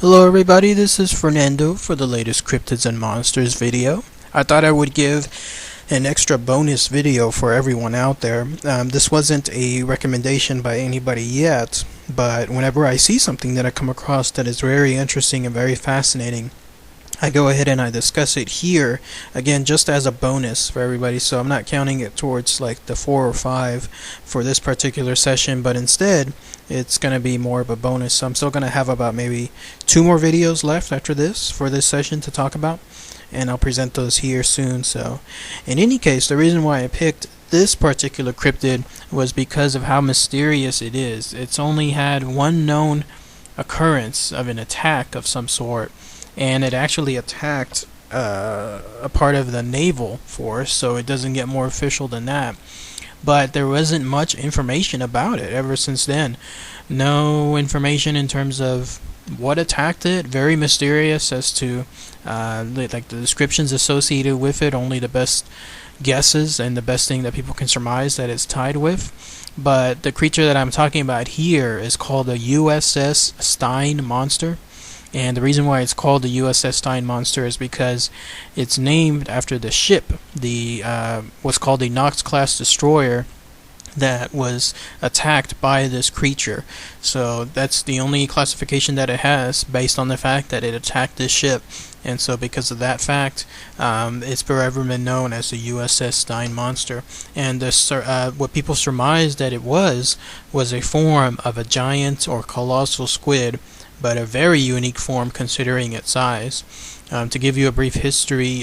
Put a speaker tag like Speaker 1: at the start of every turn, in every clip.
Speaker 1: Hello everybody, this is Fernando for the latest Cryptids and Monsters video. I thought I would give an extra bonus video for everyone out there. This wasn't a recommendation by anybody yet, but whenever I see something that I come across that is very interesting and very fascinating, I go ahead and I discuss it here, again, just as a bonus for everybody. So I'm not counting it towards like the 4 or 5 for this particular session, but instead it's going to be more of a bonus. So I'm still going to have about maybe 2 more videos left after this for this session to talk about, and I'll present those here soon. So in any case, the reason why I picked this particular cryptid was because of how mysterious it is. It's only had one known occurrence of an attack of some sort, and it actually attacked a part of the naval force, so it doesn't get more official than that. But there wasn't much information about it ever since then. No information in terms of what attacked it. Very mysterious as to like the descriptions associated with it. Only the best guesses and the best thing that people can surmise that it's tied with. But the creature that I'm talking about here is called the USS Stein Monster. And the reason why it's called the USS Stein Monster is because it's named after the ship, the what's called the Knox-class destroyer that was attacked by this creature. So that's the only classification that it has, based on the fact that it attacked this ship. And so because of that fact, it's forever been known as the USS Stein Monster. And what people surmised that it was a form of a giant or colossal squid, but a very unique form considering its size. To give you a brief history,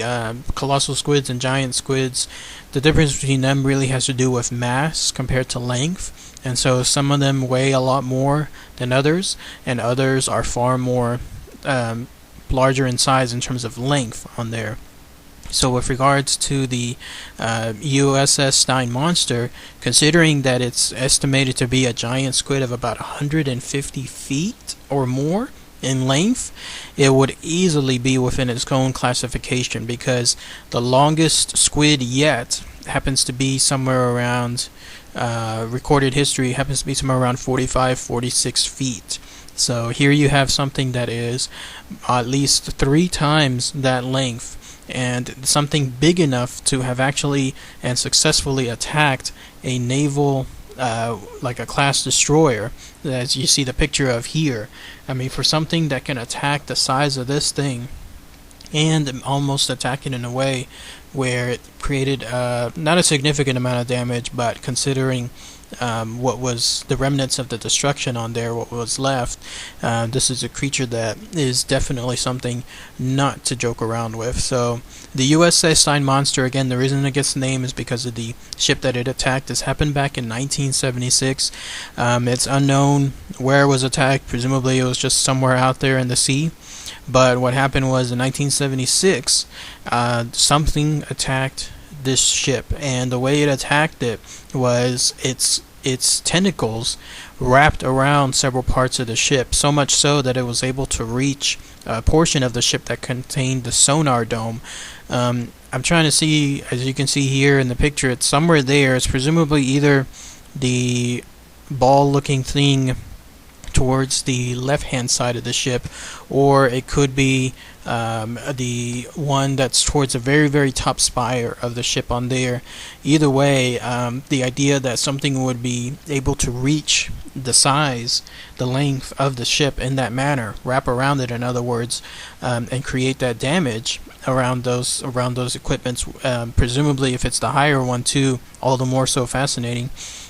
Speaker 1: colossal squids and giant squids, the difference between them really has to do with mass compared to length. And so some of them weigh a lot more than others, and others are far more larger in size in terms of length on there. So with regards to the USS Stein Monster, considering that it's estimated to be a giant squid of about 150 feet or more in length, it would easily be within its own classification, because the longest squid yet happens to be somewhere around, recorded history happens to be somewhere around 45-46 feet. So here you have something that is at least 3 times that length, and something big enough to have actually and successfully attacked a naval, like a class destroyer, as you see the picture of here. I mean, for something that can attack the size of this thing and almost attack it in a way where it created not a significant amount of damage, but considering what was the remnants of the destruction on there, what was left, this is a creature that is definitely something not to joke around with. So the USS Stein Monster, again, the reason it gets the name is because of the ship that it attacked. This happened back in 1976. It's unknown where it was attacked. Presumably it was just somewhere out there in the sea. But what happened was in 1976, something attacked this ship, and the way it attacked it was its tentacles wrapped around several parts of the ship, so much so that it was able to reach a portion of the ship that contained the sonar dome. I'm trying to see, as you can see here in the picture, it's somewhere there. It's presumably either the ball-looking thing towards the left-hand side of the ship, or it could be the one that's towards the very, very top spire of the ship on there. Either way, the idea that something would be able to reach the size, the length of the ship in that manner, wrap around it, in other words, and create that damage around those equipments, presumably if it's the higher one too, all the more so fascinating.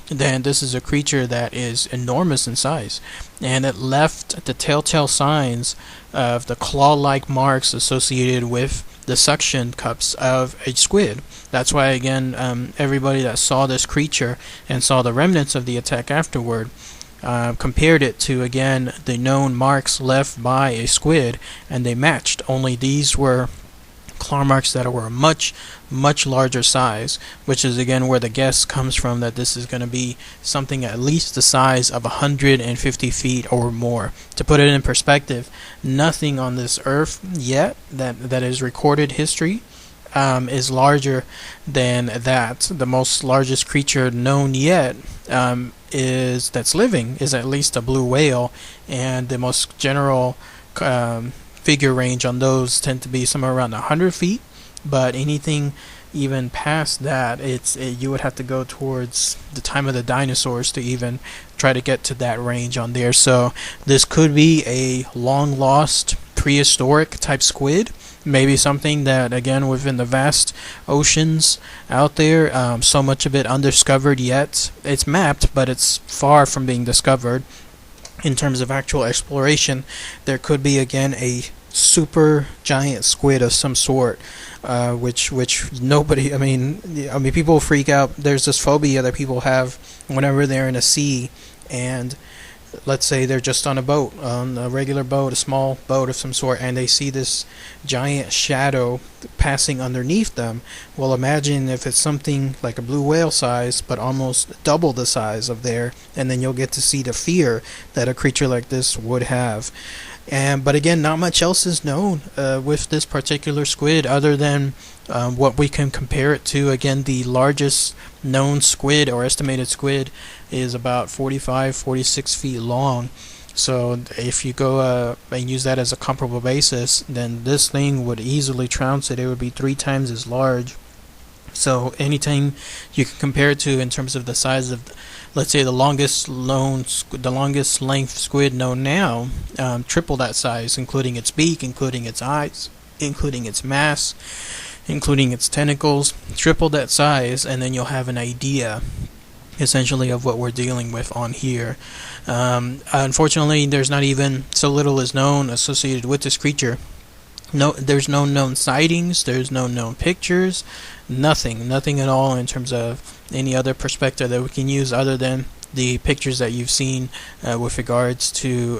Speaker 1: Then this is a creature that is enormous in size, and it left the telltale signs of the claw-like marks associated with the suction cups of a squid. That's why, again, everybody that saw this creature and saw the remnants of the attack afterward compared it to, again, the known marks left by a squid, and they matched, only these were claw marks that were a much larger size, which is again where the guess comes from, that this is going to be something at least the size of 150 feet or more. To put it in perspective, nothing on this earth yet that is recorded history is larger than that. The most largest creature known yet that's living is at least a blue whale, and the most general figure range on those tend to be somewhere around 100 feet, but anything even past that, you would have to go towards the time of the dinosaurs to even try to get to that range on there. So this could be a long lost prehistoric type squid, maybe something that, again, within the vast oceans out there, so much of it undiscovered yet. It's mapped, but it's far from being discovered. In terms of actual exploration, there could be, again, a super giant squid of some sort, which nobody, I mean people freak out. There's this phobia that people have whenever they're in a sea, and let's say they're just on a regular boat, a small boat of some sort, and they see this giant shadow passing underneath them. Well, imagine if it's something like a blue whale size, but almost double the size of there, and then you'll get to see the fear that a creature like this would have. But again, not much else is known with this particular squid, other than what we can compare it to. Again, the largest known squid, or estimated squid, is about 45-46 feet long. So if you go and use that as a comparable basis, then this thing would easily trounce it. It would be 3 times as large. So anything you can compare it to in terms of the size of, let's say, the longest length squid known now, triple that size, including its beak, including its eyes, including its mass, including its tentacles. Triple that size, and then you'll have an idea, essentially, of what we're dealing with on here. Unfortunately, there's not even so little is known associated with this creature. There's no known sightings, there's no known pictures, nothing at all in terms of any other perspective that we can use other than the pictures that you've seen with regards to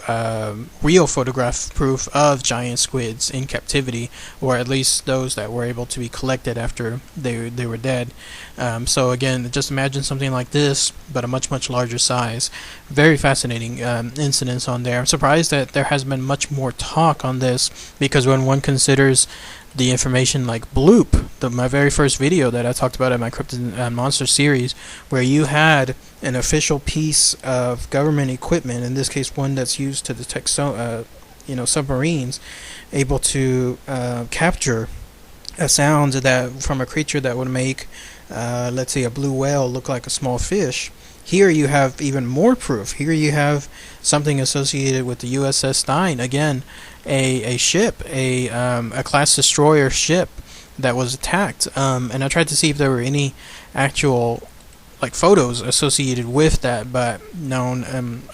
Speaker 1: real photograph proof of giant squids in captivity, or at least those that were able to be collected after they were dead. So again, just imagine something like this, but a much larger size. Very fascinating incidents on there. I'm surprised that there has been much more talk on this, because when one considers the information like Bloop, my very first video that I talked about in my Cryptids and Monsters series, where you had an official piece of government equipment, in this case one that's used to detect submarines, able to capture a sound that from a creature that would make, let's say, a blue whale look like a small fish. Here you have even more proof. Here you have something associated with the USS Stein. Again, a ship, a class destroyer ship that was attacked. And I tried to see if there were any actual photos associated with that, but no.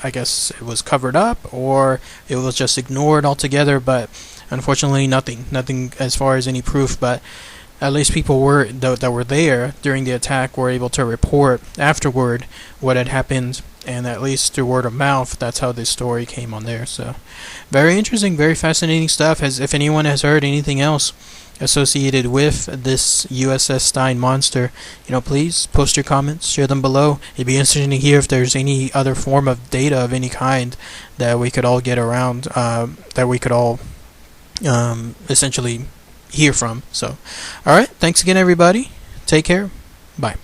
Speaker 1: I guess it was covered up, or it was just ignored altogether. But unfortunately, nothing as far as any proof. But at least people that were there during the attack were able to report afterward what had happened, and at least through word of mouth, that's how this story came on there. So very interesting, very fascinating stuff. If anyone has heard anything else associated with this USS Stein Monster, please post your comments, share them below. It'd be interesting to hear if there's any other form of data of any kind that we could all get around, that we could all essentially hear from. So, alright, thanks again, everybody. Take care. Bye.